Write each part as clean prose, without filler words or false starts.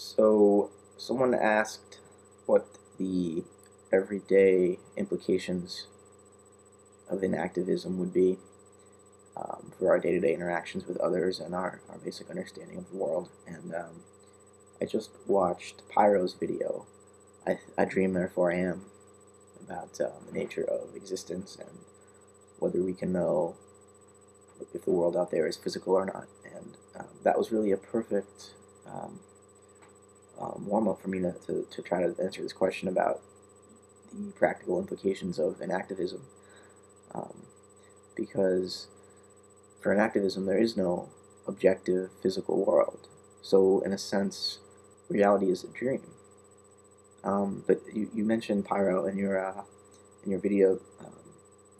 So, someone asked what the everyday implications of enactivism would be for our day-to-day interactions with others and our basic understanding of the world. And I just watched Pyrrho's video, I Dream, Therefore I Am, about the nature of existence and whether we can know if the world out there is physical or not. And that was really a perfect warm-up for me to try to answer this question about the practical implications of enactivism, um, because for enactivism there is no objective physical world. So in a sense, reality is a dream. But you mentioned, Pyrrho, in your video,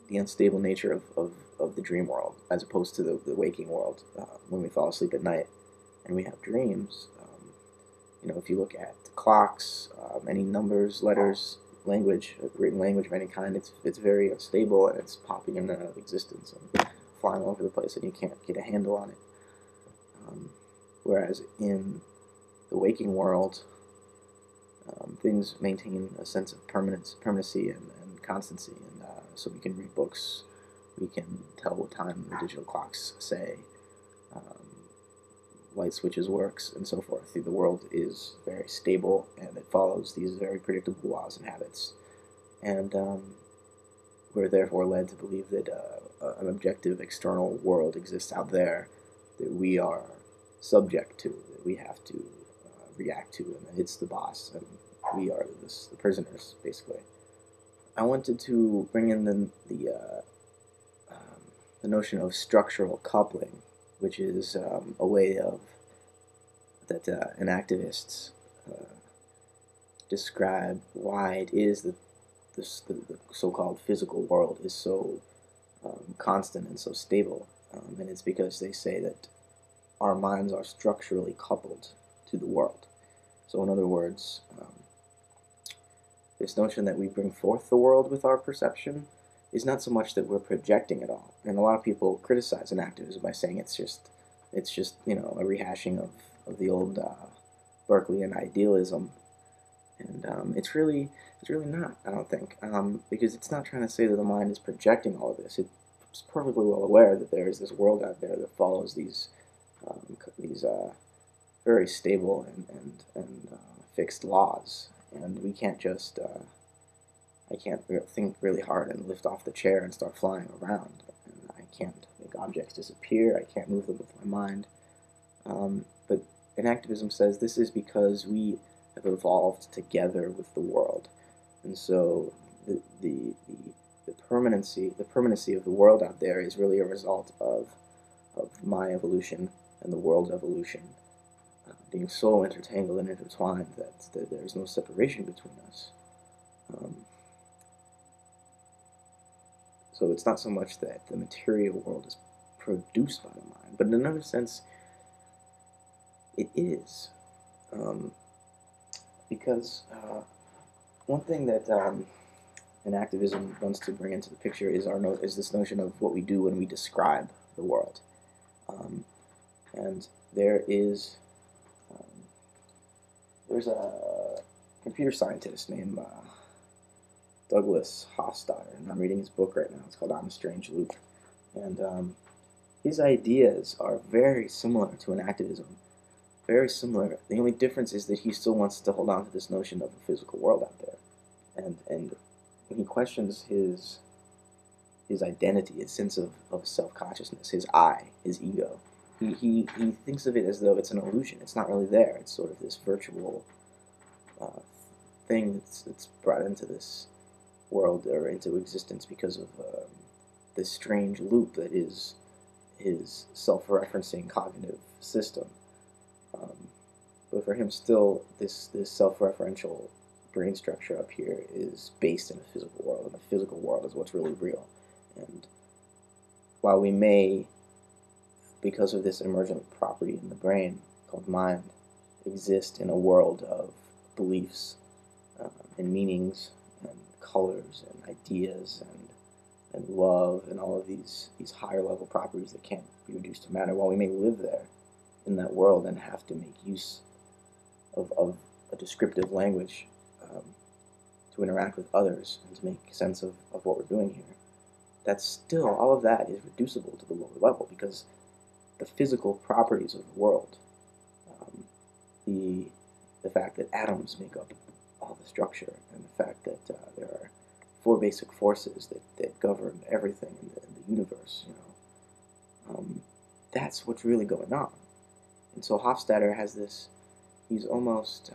the unstable nature of the dream world as opposed to the waking world. When we fall asleep at night and we have dreams, if you look at clocks, any numbers, letters, language, written language of any kind, it's very unstable and it's popping in and out of existence and flying all over the place, and you can't get a handle on it. Whereas in the waking world, things maintain a sense of permanency, and constancy, and so we can read books, we can tell what time the digital clocks say, light switches works, and so forth. The world is very stable, and it follows these very predictable laws and habits. And we're therefore led to believe that an objective external world exists out there that we are subject to, that we have to react to, and that it's the boss, and we are the prisoners, basically. I wanted to bring in the notion of structural coupling, which is a way of that enactivists describe why it is that the so-called physical world is so constant and so stable, and it's because they say that our minds are structurally coupled to the world. So in other words, this notion that we bring forth the world with our perception is not so much that we're projecting it all. And a lot of people criticize enactivism by saying it's just a rehashing of the old Berkeleyan idealism, and it's really not. I don't think, because it's not trying to say that the mind is projecting all of this. It's perfectly well aware that there is this world out there that follows these very stable and fixed laws, and we can't just I can't think really hard and lift off the chair and start flying around, and I can't make objects disappear. I can't move them with my mind. But enactivism says this is because we have evolved together with the world, and so the permanency of the world out there is really a result of my evolution and the world's evolution being so intertangled and intertwined that there's no separation between us. So it's not so much that the material world is produced by the mind, but in another sense, it is. Because one thing that enactivism wants to bring into the picture is this notion of what we do when we describe the world. And there's a computer scientist named Douglas Hofstadter, and I'm reading his book right now. It's called On a Strange Loop. And his ideas are very similar to enactivism. Very similar. The only difference is that he still wants to hold on to this notion of a physical world out there. And when he questions his identity, his sense of self-consciousness, his I, his ego, he thinks of it as though it's an illusion. It's not really there. It's sort of this virtual thing that's brought into this world or into existence because of this strange loop that is his self-referencing cognitive system. But for him, still, this self-referential brain structure up here is based in a physical world, and the physical world is what's really real. And while we may, because of this emergent property in the brain called mind, exist in a world of beliefs and meanings and colors and ideas and love and all of these higher level properties that can't be reduced to matter, while we may live there in that world and have to make use of a descriptive language to interact with others and to make sense of what we're doing here, that's still, all of that is reducible to the lower level, because the physical properties of the world, um, the fact that atoms make up all the structure, and the fact that there are four basic forces that govern everything in the universe, that's what's really going on. And so Hofstadter has this, he's almost,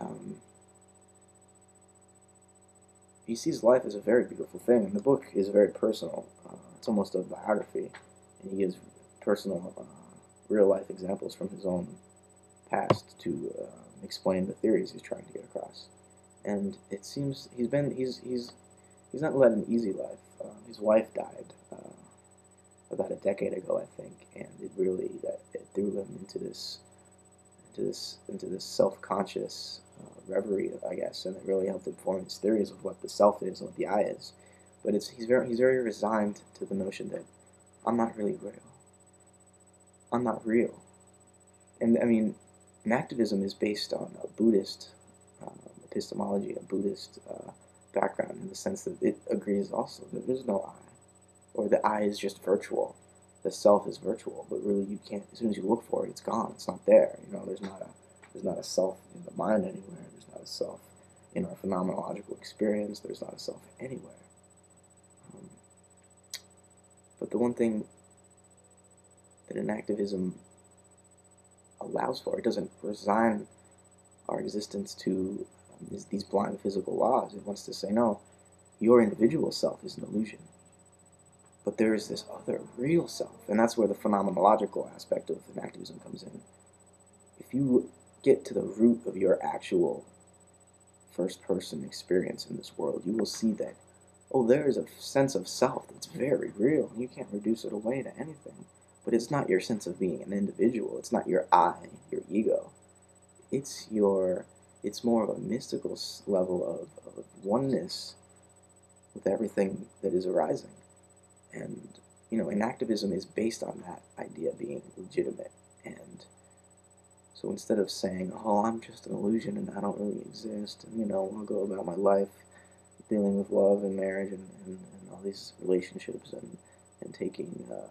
he sees life as a very beautiful thing, and the book is very personal. It's almost a biography, and he gives personal, real-life examples from his own past to explain the theories he's trying to get across. And it seems he's not led an easy life. His wife died about a decade ago, I think, and it threw him into this self-conscious reverie, I guess, and it really helped him form his theories of what the self is and what the I is. But he's very resigned to the notion that I'm not really real. I'm not real. And I mean, enactivism is based on a Buddhist epistemology, a Buddhist background, in the sense that it agrees also that there's no I, or the I is just virtual. The self is virtual, but really you can't. As soon as you look for it, it's gone. It's not there. There's not a self in the mind anywhere. There's not a self in our phenomenological experience. There's not a self anywhere. But the one thing that enactivism allows for, it doesn't resign our existence to these blind physical laws. It wants to say, no, your individual self is an illusion. But there is this other real self, and that's where the phenomenological aspect of enactivism comes in. If you get to the root of your actual first-person experience in this world, you will see that, oh, there is a sense of self that's very real, and you can't reduce it away to anything. But it's not your sense of being an individual. It's not your I, your ego. It's more of a mystical level of oneness with everything that is arising. And, enactivism is based on that idea being legitimate. And so instead of saying, oh, I'm just an illusion and I don't really exist, and, I'll go about my life dealing with love and marriage and all these relationships and taking the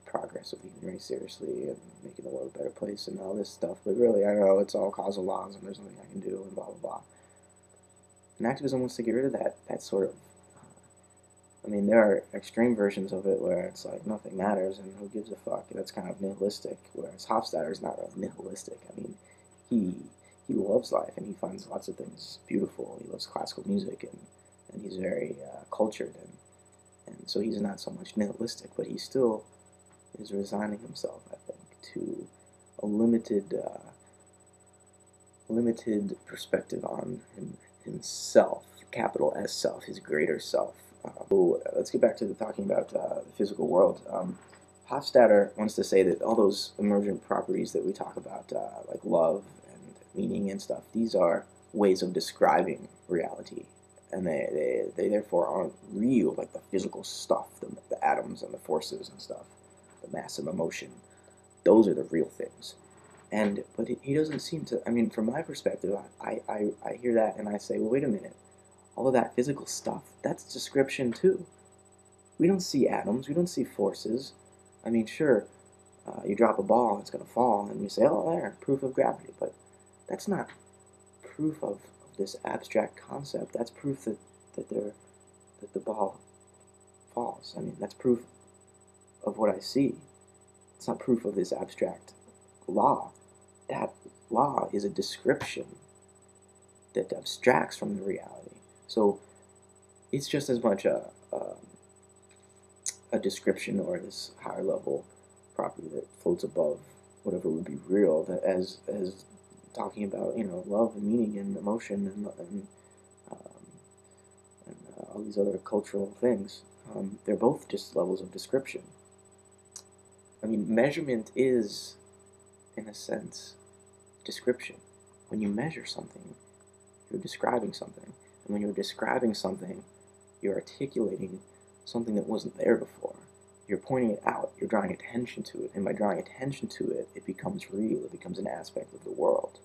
progress of the human race seriously and making the world a better place and all this stuff, but really, I know it's all causal laws and there's nothing I can do and blah, blah, blah. And activism wants to get rid of that sort of, there are extreme versions of it where it's like nothing matters and who gives a fuck. That's kind of nihilistic, whereas Hofstadter is not really nihilistic. He loves life and he finds lots of things beautiful. He loves classical music and he's very cultured and so he's not so much nihilistic, but he still is resigning himself, I think, to a limited perspective on himself, capital S self, his greater self. Let's get back to talking about the physical world. Hofstadter wants to say that all those emergent properties that we talk about, like love and meaning and stuff, these are ways of describing reality, and they therefore aren't real, like the physical stuff, the atoms and the forces and stuff, the mass of emotion. Those are the real things. But he doesn't seem to. From my perspective, I hear that and I say, well, wait a minute. All of that physical stuff, that's description too. We don't see atoms, we don't see forces. Sure, you drop a ball, it's going to fall, and you say, oh, there, proof of gravity. But that's not proof of this abstract concept. That's proof that the ball falls. That's proof of what I see. It's not proof of this abstract law. That law is a description that abstracts from the reality. So it's just as much a description or this higher level property that floats above whatever would be real, that as talking about love and meaning and emotion and all these other cultural things. They're both just levels of description. Measurement is, in a sense, description. When you measure something, you're describing something. And when you're describing something, you're articulating something that wasn't there before. You're pointing it out. You're drawing attention to it. And by drawing attention to it, it becomes real. It becomes an aspect of the world.